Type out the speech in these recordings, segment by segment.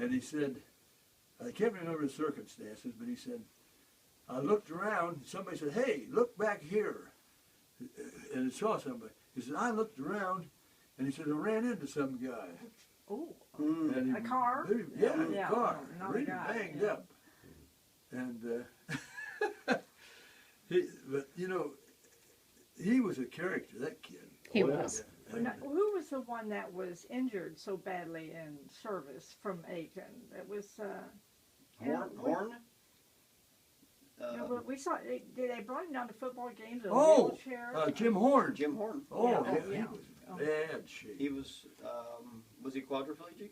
And he said, I can't remember the circumstances, but he said, I looked around, and somebody said, hey, look back here. And I saw somebody. He said, I looked around, and he said, I ran into some guy. Oh, And a car? Yeah, a car. Not Really a guy. banged up. And, but, you know, he was a character, that kid. He was. And, Who was the one that was injured so badly in service from Aiken? It was Horn? we saw. Did they brought him down to football games in a Oh, wheelchair? Jim Horn. Jim Horn. Oh, Yeah. yeah, he was bad shape. He was he quadriplegic?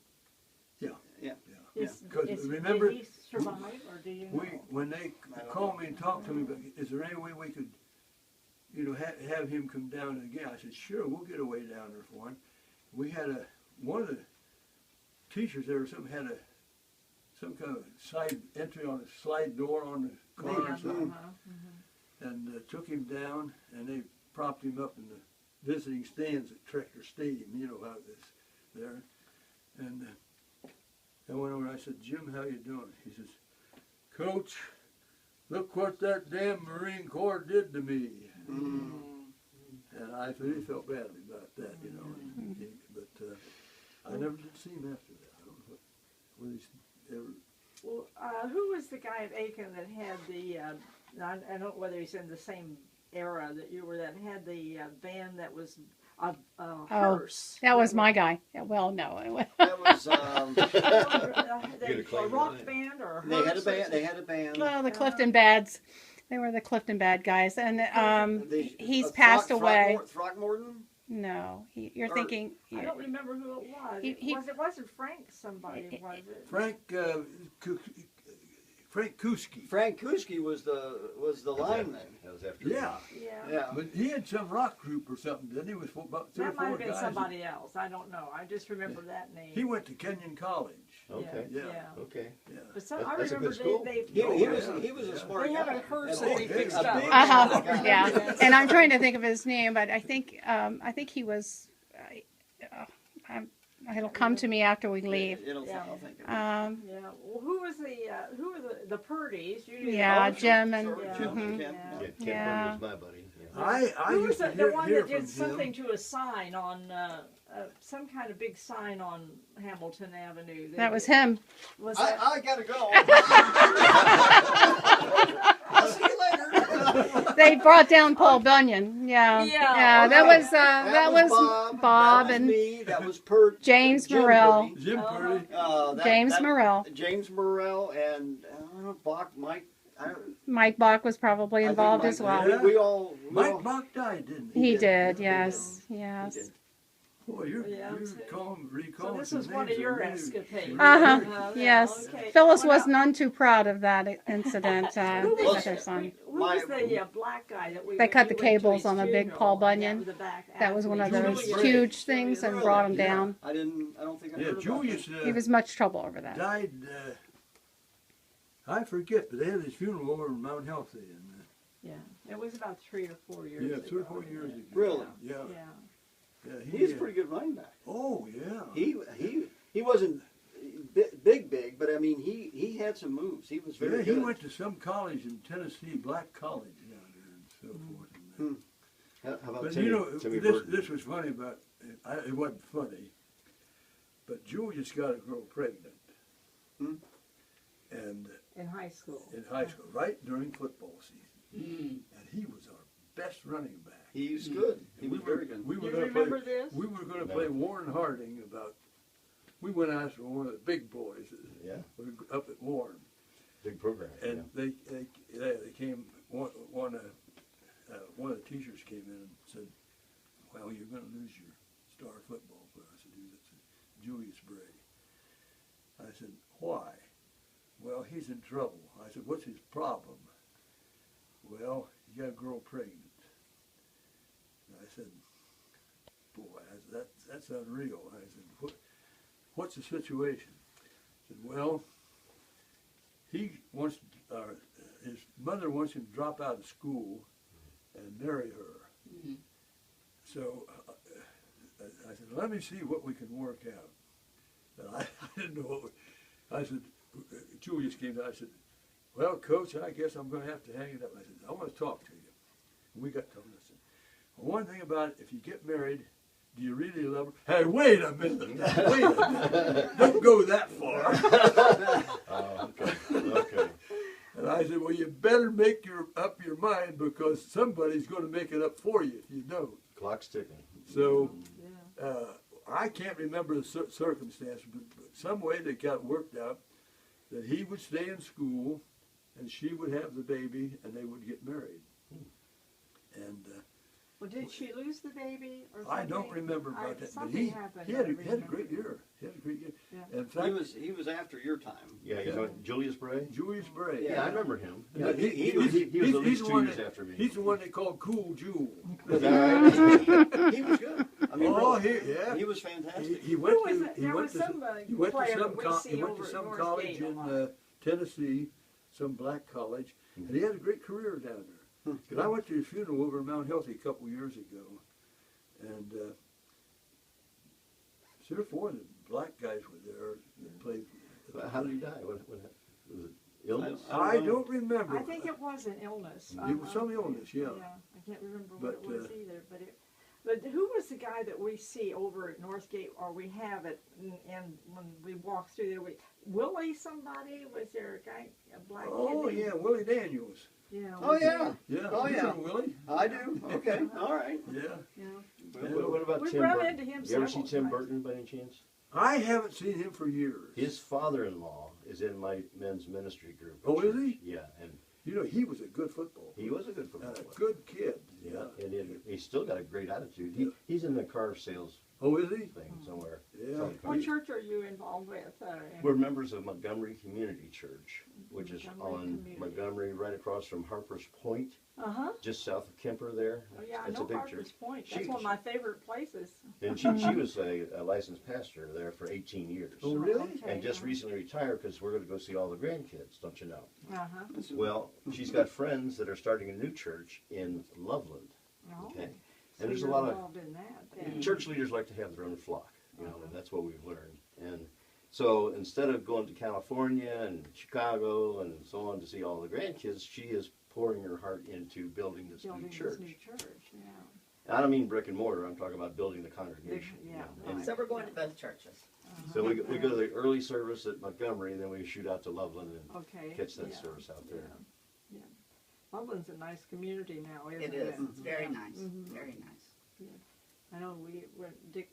Yeah. Yeah. Because remember, did he survive, or do you know? when they called me and talked to me, about, is there any way we could, you know, have him come down again? I said, sure, we'll get a way down there for him. We had one of the teachers there or something had some kind of side entry on a slide door on the car or something, and took him down, and they propped him up in the visiting stands at Tractor Stadium. You know how it is there, and. I went over and I said, Jim, how you doing? He says, Coach, look what that damn Marine Corps did to me. Mm. And I really felt badly about that, you know. But I never did see him after that. I don't know whether he's ever... Well, who was the guy at Aiken that had the, I don't know whether he's in the same era that you were, that had the van that was a hearse? That was my guy. Yeah, well, no. That was A rock band or a they had a hearse? band. They had a band. Well, the Clifton Bads. They were the Clifton Bad guys, and he's passed away. Throckmorton? No, you're thinking. I don't remember who it was. It wasn't Frank somebody, was it? Frank Kuski. Frank Kuski was the lineman. That was after. Yeah. Yeah. But he had some rock group or something, didn't he? With about 3 or That 4 might have been guys. somebody else. I don't know. I just remember that name. He went to Kenyon College. Okay. Yeah. Okay. Yeah. But I That's a remember good school. He they was a smart they guy. had a hearse And that he fixed a up. big guy. Yeah, and I'm trying to think of his name, but I think he was. It'll come to me after we leave. I'll think of it. Yeah. Well, who were the Purdy's? You knew Yeah, those? Jim and. Jim, mhm. Ken, Yeah, Ken Yeah. Purdy was my buddy. Yeah. I Who used was to the one hear that from did something him. to a sign on some kind of big sign on Hamilton Avenue? That was him. Was that? I gotta go. I'll see you later. They brought down Paul Bunyan. Yeah, Yeah, that okay. was that was Bob that was and me. That was Pert. James Jim Morrell. Purdy. Jim Purdy. James Morrell. James Morrell and Bach, Mike. Mike Bach was probably I think involved Mike- as well. We all. Mike Bach died, didn't he? He did. Yes. Yes. Boy, you're Yeah, recalling So this some was one names of your that really- escapades. Uh-huh. Yes. Okay. Phyllis Well, was none too proud of that incident Who with was, her son. who was the black guy that we? They cut the we went to cables his on a big funeral? Paul Bunyan. The back That was one of athlete. those Julius huge things and brought him Yeah. down. I don't think I Yeah, heard about Julius He was much trouble over that. died, I forget, but they had his funeral over in Mount Healthy. And, Yeah, it was about 3 or 4 years yeah, ago. 3 or 4 years ago. Really? Yeah. Yeah. Yeah, He's a pretty good running back. Oh, yeah. He wasn't big, but I mean he had some moves. He was very Yeah, good. he went to some college in Tennessee, black college down there and so forth. And that. How about But Timmy, you know, Timmy Burton? this was funny about, it wasn't funny, but Julius got a girl pregnant. And In high school. in high school, right during football season. And he was our best running back. He's good. He was very good. We were You going to remember play. this? We were going to play Warren Harding about. We went after one of the big boys. Yeah. Up at Warren, Big program. and they came. One of the teachers came in and said, "Well, you're going to lose your star football player." I said, "Who's that?" Julius Bray. I said, "Why?" "Well, he's in trouble." I said, "What's his problem?" "Well, he got a girl pregnant." I said, "Boy, that's unreal." I said, "What's the situation?" I said, "Well, he wants his mother wants him to drop out of school and marry her." So I said, "Let me see what we can work out." But I didn't know I said, Julius came down. I said, well, Coach, I guess I'm going to have to hang it up. I said, I want to talk to you. And we got talking. I said, well, one thing about it, if you get married, do you really love her? Hey, wait a minute. Wait a minute. Don't go that far. Okay. And I said, well, you better make up your mind because somebody's going to make it up for you if you don't. Clock's ticking. So Yeah. I can't remember the circumstance, but some way they got worked out that he would stay in school and she would have the baby and they would get married. And Well, did she lose the baby or something? I don't remember about that, but something he happened, had I a great remember. year. He had a great year. Yeah. In fact, He was after your time. Yeah, he's on Julius Bray. Julius Bray. Yeah, I remember him. Yeah, Yeah, he was at he's least the 2 one years that- after me. He's the one they call Cool Jewel. Is that right? He was good. I mean, Oh, he was fantastic. He went Who was to it? he There went was to some he went to player some that we he see went over to at some North college Gate a in lot. Tennessee, some black college, and he had a great career down there. Because I went to his funeral over in Mount Healthy a couple years ago, and 3 or 4 of the black guys were there that played. How did he die? What was it? Illness? I don't remember. I think it was an illness. It was some illness, yeah. I can't remember But, what it was either. But who was the guy that we see over at Northgate, or we have it, and when we walk through there, Willie somebody? Was there a guy, a black kid? Oh named- yeah, Willie Daniels. Yeah. Oh, was yeah. Yeah. Oh, you yeah. know Willie. I do. Okay. All right. Yeah. Yeah. What about We've Tim run Burton? into him You ever see several Tim times. Burton by any chance? I haven't seen him for years. His father-in-law is in my men's ministry group. at Oh, is church. he? Yeah, and You know, he was a good football player. he was a good football And a player. good kid. Yeah. And he's still got a great attitude. Yeah. He's in the car sales Oh, is he? thing somewhere. Yeah. Selling What cars. church are you involved with? We're members of Montgomery Community Church, which is Montgomery on Community. Montgomery, right across from Harper's Point, Uh-huh. just south of Kemper there. Oh, yeah, I It's know a big Harper's church. Point. She- That's one of my favorite places. And she was a licensed pastor there for 18 years. Oh, really? Okay. And just recently retired because we're going to go see all the grandkids, don't you know? Uh-huh. Well, she's got friends that are starting a new church in Loveland. Oh. Okay. So And there's a you're lot of involved in that, then. church leaders like to have their own flock, and that's what we've learned. And so instead of going to California and Chicago and so on to see all the grandkids, she is pouring her heart into building this Building new this church. new church, yeah. I don't mean brick and mortar. I'm talking about building the congregation. Yeah, And right. So we're going to both churches. so we go to the early service at Montgomery, and then we shoot out to Loveland and Okay. catch that yeah, service out there. Yeah. Loveland's a nice community now, isn't it? It is. It's very Yeah. nice. Mhm. Very nice. I know when Dick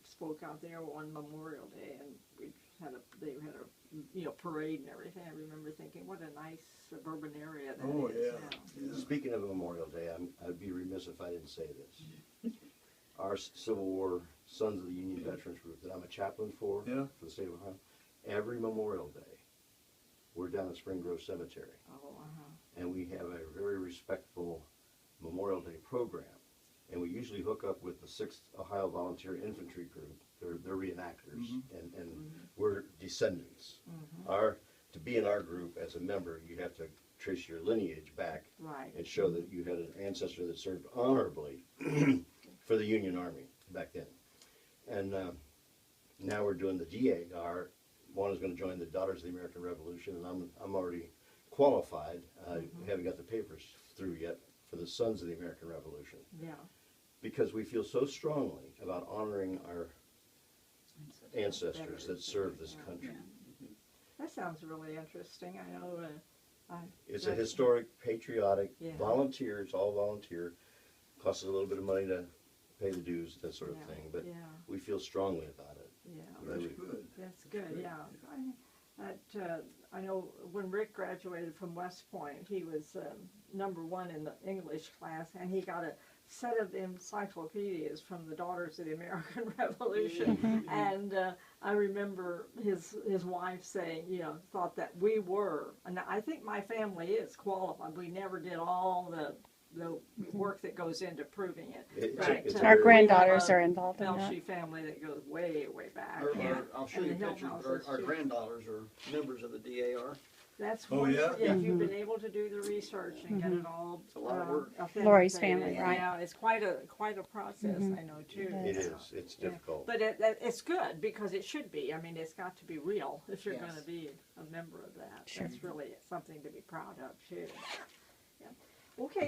spoke out there on Memorial Day, and they had a parade and everything. I remember thinking, what a nice suburban area that Oh, is. yeah. Speaking of Memorial Day, I'd be remiss if I didn't say this. Our Civil War Sons of the Union Veterans Group that I'm a chaplain for Yeah. the state of Ohio, every Memorial Day, we're down at Spring Grove Cemetery, Oh, and we have a very respectful Memorial Day program. And we usually hook up with the 6th Ohio Volunteer Infantry Group. They're reenactors, and we're descendants. To be in our group as a member, you have to trace your lineage back right. and show that you had an ancestor that served honorably for the Union Army back then. And now we're doing the DAR. One is going to join the Daughters of the American Revolution, and I'm already qualified. I haven't got the papers through yet for the Sons of the American Revolution, Yeah. because we feel so strongly about honoring our ancestors that served this country. That sounds really interesting. I know. It's a historic, patriotic, Yeah. volunteer. It's all volunteer. Costs us a little bit of money to pay the dues, that sort of Yeah, thing. But yeah. we feel strongly about it. Yeah. That's good. That's good, yeah. I know when Rick graduated from West Point, he was #1 in the English class, and he got a set of encyclopedias from the Daughters of the American Revolution. And I remember his wife saying, thought that we were, and I think my family is qualified. We never did all the work that goes into proving it. It's a Our very- granddaughters are involved in that. Belshie family that goes way, way back. I'll show you And the Hill pictures. houses, Our too. granddaughters are members of the DAR. That's Oh, wonderful. yeah? If you've been able to do the research and get it all It's a lot of work. Lori's authenticated. family, right? Yeah, it's quite a process. I know too. It is. It's Yeah. difficult. But it's good because it should be. I mean, it's got to be real if you're Yes. going to be a member of that. Sure. That's really something to be proud of too. Yeah. Okay.